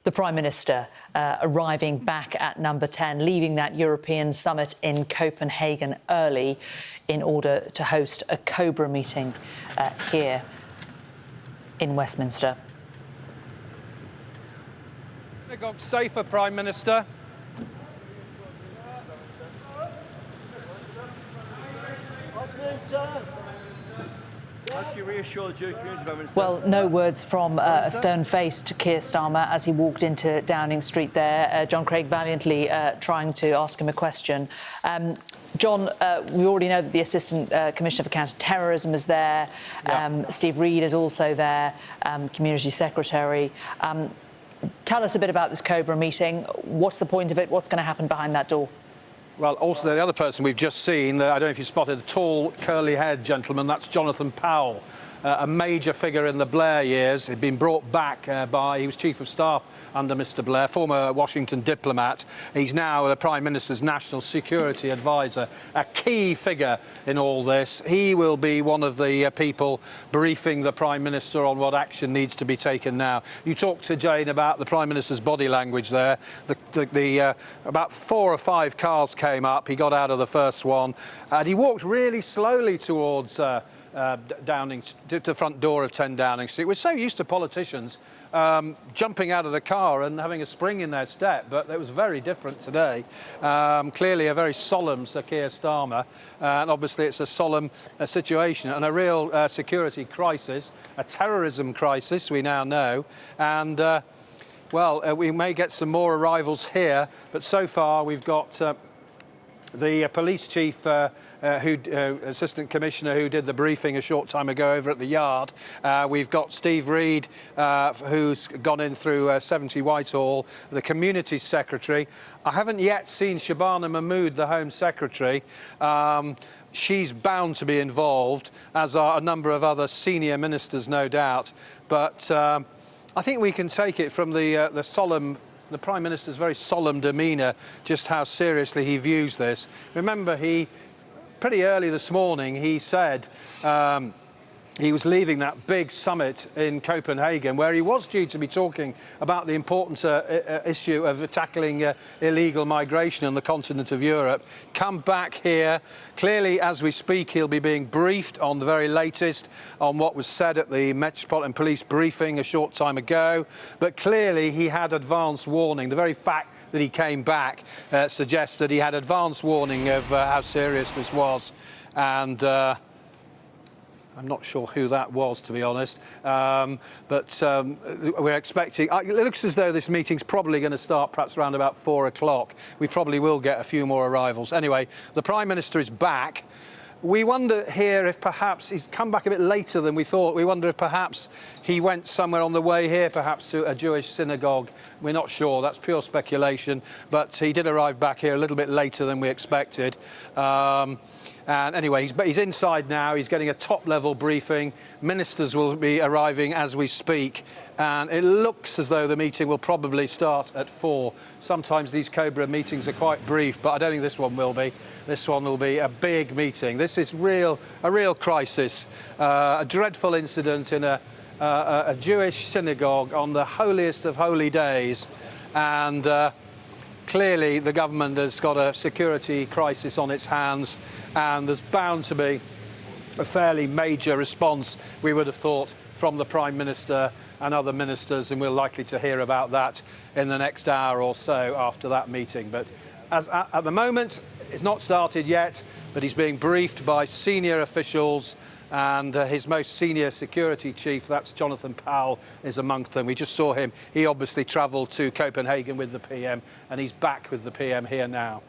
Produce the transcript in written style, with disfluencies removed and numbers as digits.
The Prime Minister arriving back at number 10, leaving that European summit in Copenhagen early in order to host a COBRA meeting here in Westminster. Synagogue safer, Prime Minister. Well, no words from a stern-faced Keir Starmer as he walked into Downing Street there. John Craig valiantly trying to ask him a question. John, we already know that the Assistant Commissioner for Counter-Terrorism is there. Steve Reid is also there, Community Secretary. Tell us a bit about this COBRA meeting. What's the point of it? What's going to happen behind that door? Well, also the other person we've just seen, I don't know if you spotted, a tall, curly-haired gentleman, that's Jonathan Powell, a major figure in the Blair years. He'd been brought back he was Chief of Staff under Mr Blair, former Washington diplomat. He's now the Prime Minister's National Security Advisor, a key figure in all this. He will be one of the people briefing the Prime Minister on what action needs to be taken now. You talked to Jane about the Prime Minister's body language there. About 4 or 5 cars came up. He got out of the first one and he walked really slowly towards to the front door of 10 Downing Street. We're so used to politicians jumping out of the car and having a spring in their step, but it was very different today. Clearly a very solemn Sir Keir Starmer, and obviously it's a solemn situation and a real security crisis, a terrorism crisis, we now know. And well, we may get some more arrivals here, but so far we've got the police chief, Assistant Commissioner, who did the briefing a short time ago over at the Yard. We've got Steve Reid, who's gone in through 70 Whitehall, the Community Secretary. I haven't yet seen Shabana Mahmood, the Home Secretary. She's bound to be involved, as are a number of other senior ministers, no doubt. But I think we can take it from the Prime Minister's very solemn demeanour, just how seriously he views this. Remember, pretty early this morning, he said he was leaving that big summit in Copenhagen, where he was due to be talking about the important issue of tackling illegal migration on the continent of Europe. Come back here. Clearly, as we speak, he'll be being briefed on the very latest on what was said at the Metropolitan Police briefing a short time ago. But clearly, he had advance warning. The very fact that he came back suggests that he had advance warning of how serious this was. And I'm not sure who that was, to be honest, but we're expecting... It looks as though this meeting's probably going to start perhaps around about 4 o'clock. We probably will get a few more arrivals. Anyway, the Prime Minister is back. We wonder here if perhaps he's come back a bit later than we thought. We wonder if perhaps he went somewhere on the way here, perhaps to a Jewish synagogue. We're not sure. That's pure speculation. But he did arrive back here a little bit later than we expected. And anyway, he's inside now. He's getting a top-level briefing. Ministers will be arriving as we speak. And it looks as though the meeting will probably start at 4. Sometimes these COBRA meetings are quite brief, but I don't think this one will be. This one will be a big meeting. This is a real crisis, a dreadful incident in a Jewish synagogue on the holiest of holy days. And clearly, the government has got a security crisis on its hands, and there's bound to be a fairly major response, we would have thought, from the Prime Minister and other ministers, and we're likely to hear about that in the next hour or so after that meeting. But at the moment, it's not started yet, but he's being briefed by senior officials, and his most senior security chief, that's Jonathan Powell, is amongst them. We just saw him. He obviously travelled to Copenhagen with the PM, and he's back with the PM here now.